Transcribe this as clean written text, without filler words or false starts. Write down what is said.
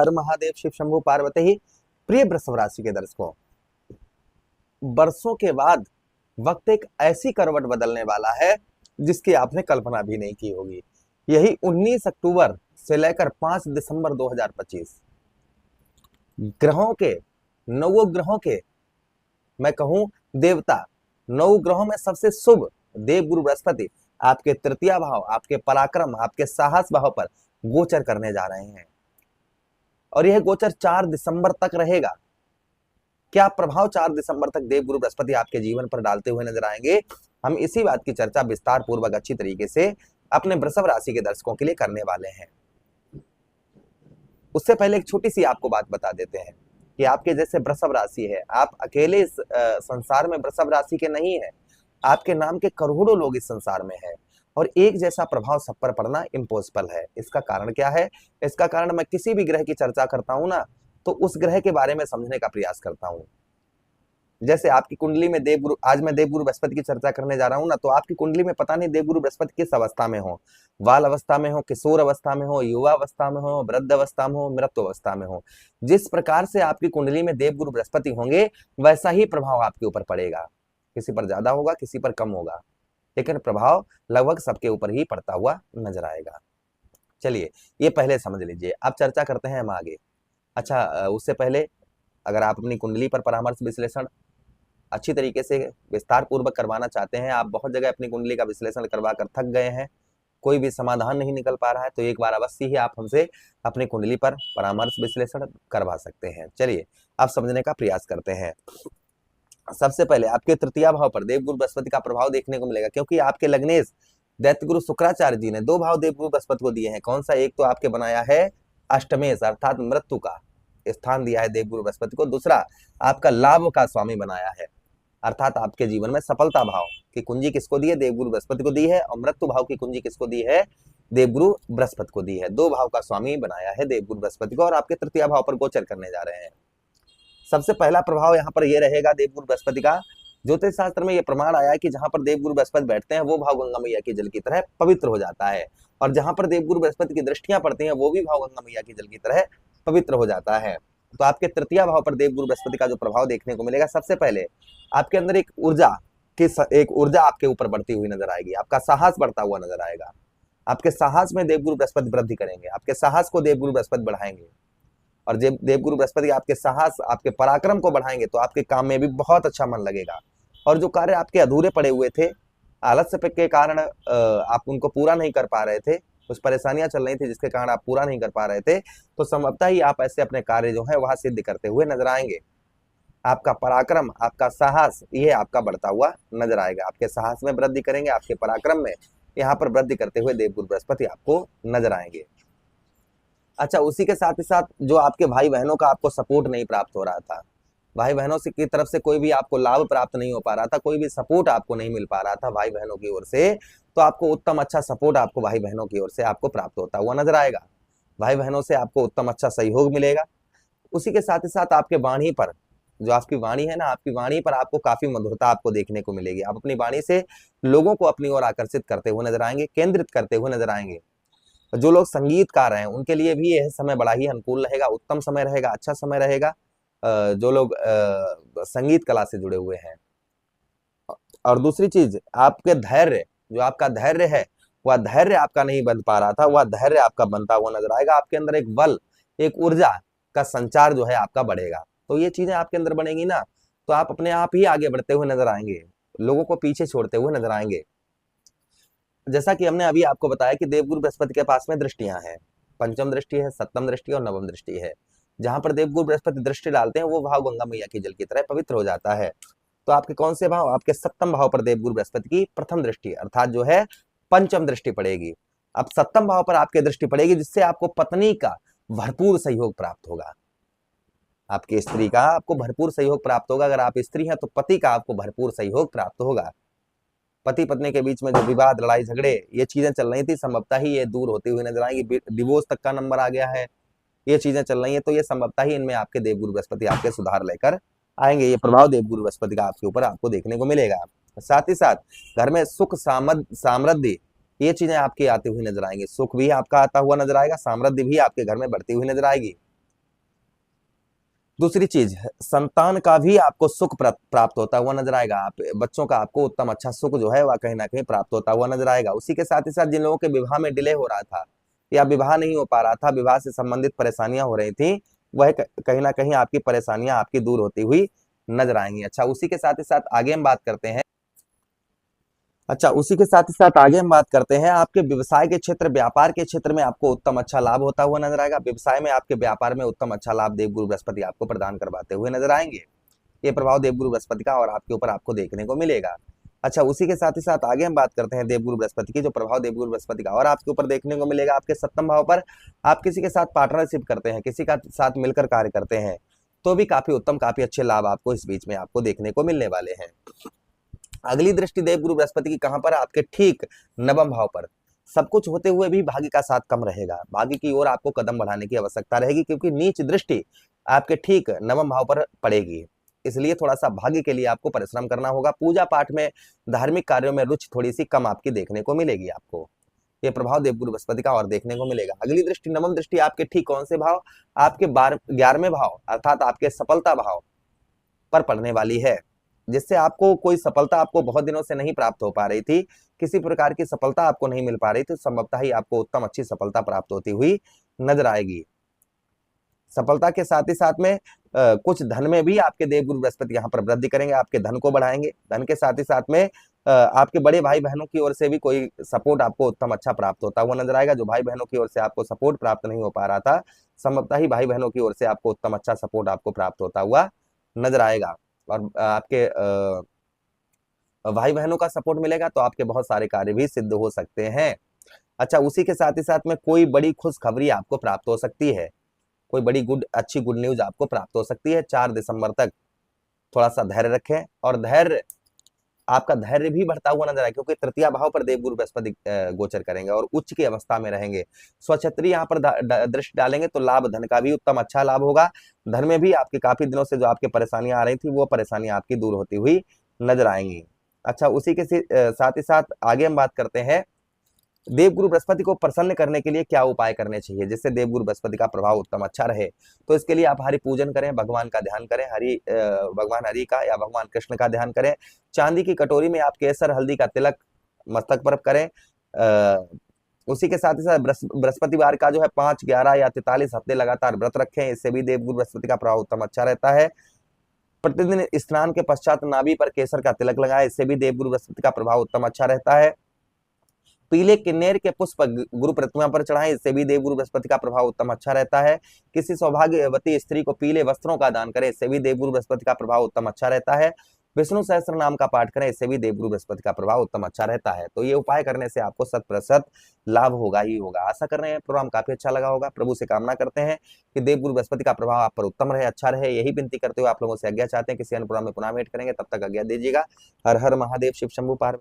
हर महादेव शिव शंभु पार्वती। प्रिय वृषभ राशि के दर्शकों, वर्षों के बाद वक्त एक ऐसी करवट बदलने वाला है जिसकी आपने कल्पना भी नहीं की होगी। यही 19 अक्टूबर से लेकर 5 दिसंबर 2025 ग्रहों के, नवो ग्रहों के, मैं कहूं देवता, 9 ग्रहों में सबसे शुभ देवगुरु बृहस्पति आपके तृतीय भाव, आपके पराक्रम, आपके साहस भाव पर गोचर करने जा रहे हैं और यह गोचर 4 दिसंबर तक रहेगा। क्या प्रभाव 4 दिसंबर तक देवगुरु बृहस्पति आपके जीवन पर डालते हुए नजर आएंगे, हम इसी बात की चर्चा विस्तार पूर्वक अच्छी तरीके से अपने वृषभ राशि के दर्शकों के लिए करने वाले हैं। उससे पहले एक छोटी सी आपको बात बता देते हैं कि आपके जैसे वृषभ राशि है, आप अकेले इस संसार में वृषभ राशि के नहीं है, आपके नाम के करोड़ों लोग इस संसार में हैं और एक जैसा प्रभाव सब पर पड़ना इम्पॉसिबल है। इसका कारण क्या है? इसका कारण मैं किसी भी ग्रह की चर्चा करता हूं ना, तो उस ग्रह के बारे में समझने का प्रयास करता हूं। जैसे आपकी कुंडली में देवगुरु, आज मैं देवगुरु बृहस्पति की चर्चा करने जा रहा हूं ना, तो आपकी कुंडली में पता नहीं देवगुरु बृहस्पति किस अवस्था में हो, बाल अवस्था में हो, किशोर अवस्था में हो, युवा अवस्था में हो, वृद्ध अवस्था में हो, मृत्यु अवस्था में हो। जिस प्रकार से आपकी कुंडली में देवगुरु बृहस्पति होंगे वैसा ही प्रभाव आपके ऊपर पड़ेगा। किसी पर ज्यादा होगा, किसी पर कम होगा, लेकिन प्रभाव लगभग सबके ऊपर ही पड़ता हुआ नजर आएगा। चलिए ये पहले समझ लीजिए, अब चर्चा करते हैं हम आगे। अच्छा, उससे पहले अगर आप अपनी कुंडली पर परामर्श विश्लेषण अच्छी तरीके से विस्तार पूर्वक करवाना चाहते हैं, आप बहुत जगह अपनी कुंडली का विश्लेषण करवा कर थक गए हैं, कोई भी समाधान नहीं निकल पा रहा है, तो एक बार अवश्य ही आप हमसे अपनी कुंडली पर परामर्श विश्लेषण करवा सकते हैं। चलिए अब समझने का प्रयास करते हैं। सबसे पहले आपके तृतीय भाव पर देवगुरु बृहस्पति का प्रभाव देखने को मिलेगा, क्योंकि आपके लग्नेश दैत्यगुरु शुक्राचार्य जी ने 2 भाव देवगुरु बृहस्पति को दिए हैं। कौन सा? एक तो आपके बनाया है अष्टमेश अर्थात मृत्यु का स्थान दिया है देवगुरु बृहस्पति को, दूसरा आपका लाभ का स्वामी बनाया है अर्थात आपके जीवन में सफलता भाव की कुंजी किसको दी है? देवगुरु बृहस्पति को दी है। और मृत्यु भाव की कुंजी किसको दी है? देवगुरु बृहस्पति को दी है। 2 भाव का स्वामी बनाया है देवगुरु बृहस्पति को और आपके तृतीय भाव पर गोचर करने जा रहे हैं। सबसे पहला प्रभाव यहाँ पर यह रहेगा देवगुरु बृहस्पति का। ज्योतिष शास्त्र में यह प्रमाण आया है कि जहां पर देवगुरु बृहस्पति बैठते हैं वो भाव गंगा मैया के जल की तरह पवित्र हो जाता है, और जहां पर देवगुरु बृहस्पति की दृष्टियां पड़ती हैं वो भी भाव गंगा मैया के जल की तरह पवित्र हो जाता है। तो आपके तृतीय भाव पर देवगुरु बृहस्पति का जो प्रभाव देखने को मिलेगा, सबसे पहले आपके अंदर एक ऊर्जा आपके ऊपर बढ़ती हुई नजर आएगी, आपका साहस बढ़ता हुआ नजर आएगा। आपके साहस में देवगुरु बृहस्पति वृद्धि करेंगे, आपके साहस को देवगुरु बृहस्पति बढ़ाएंगे, और जब देवगुरु बृहस्पति आपके साहस, आपके पराक्रम को बढ़ाएंगे तो आपके काम में भी बहुत अच्छा मन लगेगा, और जो कार्य आपके अधूरे पड़े हुए थे, आलस्य के कारण आप उनको पूरा नहीं कर पा रहे थे, कुछ परेशानियां चल रही थी जिसके कारण आप पूरा नहीं कर पा रहे थे, तो संभवतः ही आप ऐसे अपने कार्य जो है वहां सिद्ध करते हुए नजर आएंगे। आपका पराक्रम, आपका साहस, ये आपका बढ़ता हुआ नजर आएगा। आपके साहस में वृद्धि करेंगे, आपके पराक्रम में यहाँ पर वृद्धि करते हुए देवगुरु बृहस्पति आपको नजर आएंगे। अच्छा, उसी के साथ ही साथ जो आपके भाई बहनों का आपको सपोर्ट नहीं प्राप्त हो रहा था, भाई बहनों से की तरफ से कोई भी आपको लाभ प्राप्त नहीं हो पा रहा था, कोई भी सपोर्ट आपको नहीं मिल पा रहा था भाई बहनों की ओर से, तो आपको उत्तम अच्छा सपोर्ट आपको भाई बहनों की ओर से आपको प्राप्त होता हुआ नजर आएगा। भाई बहनों से आपको उत्तम अच्छा सहयोग मिलेगा। उसी के साथ ही साथ आपके वाणी पर, जो आपकी वाणी है ना, आपकी वाणी पर आपको काफी मधुरता आपको देखने को मिलेगी। आप अपनी वाणी से लोगों को अपनी ओर आकर्षित करते हुए नजर आएंगे, केंद्रित करते हुए नजर आएंगे। जो लोग संगीतकार हैं उनके लिए भी यह समय बड़ा ही अनुकूल रहेगा, उत्तम समय रहेगा, अच्छा समय रहेगा। जो लोग संगीत कला से जुड़े हुए हैं। और दूसरी चीज, आपके धैर्य, जो आपका धैर्य है वह धैर्य आपका नहीं बन पा रहा था, वह धैर्य आपका बनता हुआ नजर आएगा। आपके अंदर एक बल, एक ऊर्जा का संचार जो है आपका बढ़ेगा। तो ये चीजें आपके अंदर बनेगी ना, तो आप अपने आप ही आगे बढ़ते हुए नजर आएंगे, लोगों को पीछे छोड़ते हुए नजर आएंगे। जैसा कि हमने अभी आपको बताया कि देवगुरु बृहस्पति के पास में दृष्टियां हैं, पंचम दृष्टि है, सप्तम दृष्टि और नवम दृष्टि है। जहां पर देवगुरु बृहस्पति दृष्टि डालते हैं वो भाव गंगा मैया की जल की तरह पवित्र हो जाता है। तो आपके कौन से भाव? आपके सप्तम भाव पर देवगुरु बृहस्पति की प्रथम दृष्टि अर्थात जो है पंचम दृष्टि पड़ेगी। अब सप्तम भाव पर आपके दृष्टि पड़ेगी, जिससे आपको पत्नी का भरपूर सहयोग प्राप्त होगा। आपकी स्त्री का आपको भरपूर सहयोग प्राप्त होगा। अगर आप स्त्री हैं तो पति का आपको भरपूर सहयोग प्राप्त होगा। पति पत्नी के बीच में जो विवाद, लड़ाई झगड़े, ये चीजें चल रही थी, संभवतः ही ये दूर होती हुई नजर आएंगी। डिवोर्स तक का नंबर आ गया है, ये चीजें चल रही है, तो ये संभवतः ही इनमें आपके देवगुरु बृहस्पति आपके सुधार लेकर आएंगे। ये प्रभाव देवगुरु बृहस्पति का आपके ऊपर आपको देखने को मिलेगा। साथ ही साथ घर में सुख, समृद्धि, ये चीजें आपकी आती हुई नजर आएंगी। सुख भी आपका आता हुआ नजर आएगा, समृद्धि भी आपके घर में बढ़ती हुई नजर आएगी। दूसरी चीज, संतान का भी आपको सुख प्राप्त होता हुआ नजर आएगा। आप बच्चों का आपको उत्तम अच्छा सुख जो है वह कहीं ना कहीं प्राप्त होता हुआ नजर आएगा। उसी के साथ ही साथ जिन लोगों के विवाह में डिले हो रहा था या विवाह नहीं हो पा रहा था, विवाह से संबंधित परेशानियां हो रही थी, वह कहीं ना कहीं आपकी परेशानियां आपकी दूर होती हुई नजर आएंगी। अच्छा, उसी के साथ ही साथ आगे हम बात करते हैं। आपके व्यवसाय के क्षेत्र, व्यापार के क्षेत्र में आपको उत्तम अच्छा लाभ होता हुआ नजर आएगा। व्यवसाय में, आपके व्यापार में उत्तम अच्छा लाभ देवगुरु बृहस्पति आपको प्रदान करवाते हुए नजर आएंगे। ये प्रभाव देवगुरु बृहस्पति का और आपके ऊपर आपको देखने को मिलेगा। अच्छा, उसी के साथ ही साथ आगे हम बात करते हैं देवगुरु बृहस्पति की, जो प्रभाव देवगुरु बृहस्पति का और आपके ऊपर देखने को मिलेगा। आपके सप्तम भाव पर आप किसी के साथ पार्टनरशिप करते हैं, किसी का साथ मिलकर कार्य करते हैं, तो भी काफी उत्तम, काफी अच्छे लाभ आपको इस बीच में आपको देखने को मिलने वाले हैं। अगली दृष्टि देवगुरु बृहस्पति की कहां पर? आपके ठीक नवम भाव पर। सब कुछ होते हुए भी भाग्य का साथ कम रहेगा, भाग्य की ओर आपको कदम बढ़ाने की आवश्यकता रहेगी, क्योंकि नीच दृष्टि आपके ठीक नवम भाव पर पड़ेगी। इसलिए थोड़ा सा भाग्य के लिए आपको परिश्रम करना होगा। पूजा पाठ में, धार्मिक कार्यों में रुचि थोड़ी सी कम आपकी देखने को मिलेगी। आपको ये प्रभाव देवगुरु बृहस्पति का और देखने को मिलेगा। अगली दृष्टि, नवम दृष्टि आपके ठीक कौन से भाव? आपके 11वें भाव अर्थात आपके सफलता भाव पर पड़ने वाली है, जिससे आपको कोई सफलता आपको बहुत दिनों से नहीं प्राप्त हो पा रही थी, किसी प्रकार की सफलता आपको नहीं मिल पा रही थी, संभवतः ही आपको उत्तम अच्छी सफलता प्राप्त होती हुई नजर आएगी। सफलता के साथ ही साथ में कुछ धन में भी आपके देवगुरु बृहस्पति यहाँ पर वृद्धि करेंगे, आपके धन को बढ़ाएंगे। धन के साथ ही साथ में आपके बड़े भाई बहनों की ओर से भी कोई सपोर्ट आपको उत्तम अच्छा प्राप्त होता हुआ नजर आएगा। जो भाई बहनों की ओर से आपको सपोर्ट प्राप्त नहीं हो पा रहा था, संभवतः ही भाई बहनों की ओर से आपको उत्तम अच्छा सपोर्ट आपको प्राप्त होता हुआ नजर आएगा। और आपके भाई बहनों का सपोर्ट मिलेगा तो आपके बहुत सारे कार्य भी सिद्ध हो सकते हैं। अच्छा, उसी के साथ ही साथ में कोई बड़ी खुशखबरी आपको प्राप्त हो सकती है, कोई बड़ी अच्छी गुड न्यूज आपको प्राप्त हो सकती है 4 दिसंबर तक। थोड़ा सा धैर्य रखें, और आपका धैर्य भी बढ़ता हुआ नजर आए, क्योंकि तृतीय भाव पर देवगुरु बृहस्पति गोचर करेंगे और उच्च की अवस्था में रहेंगे। स्वक्षेत्री यहाँ पर दृष्टि डालेंगे तो लाभ, धन का भी उत्तम अच्छा लाभ होगा। धन में भी आपके काफी दिनों से जो आपकी परेशानियां आ रही थी, वो परेशानियां आपकी दूर होती हुई नजर आएंगी। अच्छा, उसी के साथ ही साथ आगे हम बात करते हैं देवगुरु बृहस्पति को प्रसन्न करने के लिए क्या उपाय करने चाहिए, जिससे देवगुरु बृहस्पति का प्रभाव उत्तम अच्छा रहे। तो इसके लिए आप हरि पूजन करें, भगवान का ध्यान करें, भगवान हरि का या भगवान कृष्ण का ध्यान करें। चांदी की कटोरी में आप केसर हल्दी का तिलक मस्तक पर करें। उसी के साथ ही साथ बृहस्पतिवार का जो है 5, 11 या 43 हफ्ते लगातार व्रत रखें, इससे भी देवगुरु बृहस्पति का प्रभाव उत्तम अच्छा रहता है। प्रतिदिन स्नान के पश्चात नाभि पर केसर का तिलक लगाए, इससे भी देवगुरु बृहस्पति का प्रभाव उत्तम अच्छा रहता है। पीले किन्नेर के पुष्प गुरु प्रतिमा पर चढ़ाएं, इससे भी देवगुरु बृहस्पति का प्रभाव उत्तम अच्छा रहता है। किसी सौभाग्यवती स्त्री को पीले वस्त्रों का दान करें, इससे भी देवगुरु बृहस्पति का प्रभाव उत्तम अच्छा रहता है। विष्णु सहस्त्र नाम का पाठ करें, इससे भी देवगुरु बृहस्पति का प्रभाव उत्तम अच्छा रहता है। तो ये उपाय करने से आपको 100% लाभ होगा ही होगा। आशा कर रहे हैं प्रोग्राम काफी अच्छा लगा होगा। प्रभु से कामना करते हैं कि देवगुरु बृहस्पति का प्रभाव आप पर उत्तम रहे, अच्छा रहे। यही विनती करते हुए आप लोगों से आज्ञा चाहते हैं। किसी अन्य प्रोग्राम में पुनः भेंट करेंगे, तब तक आज्ञा दीजिएगा। हर हर महादेव, शिव शंभु पार्वती।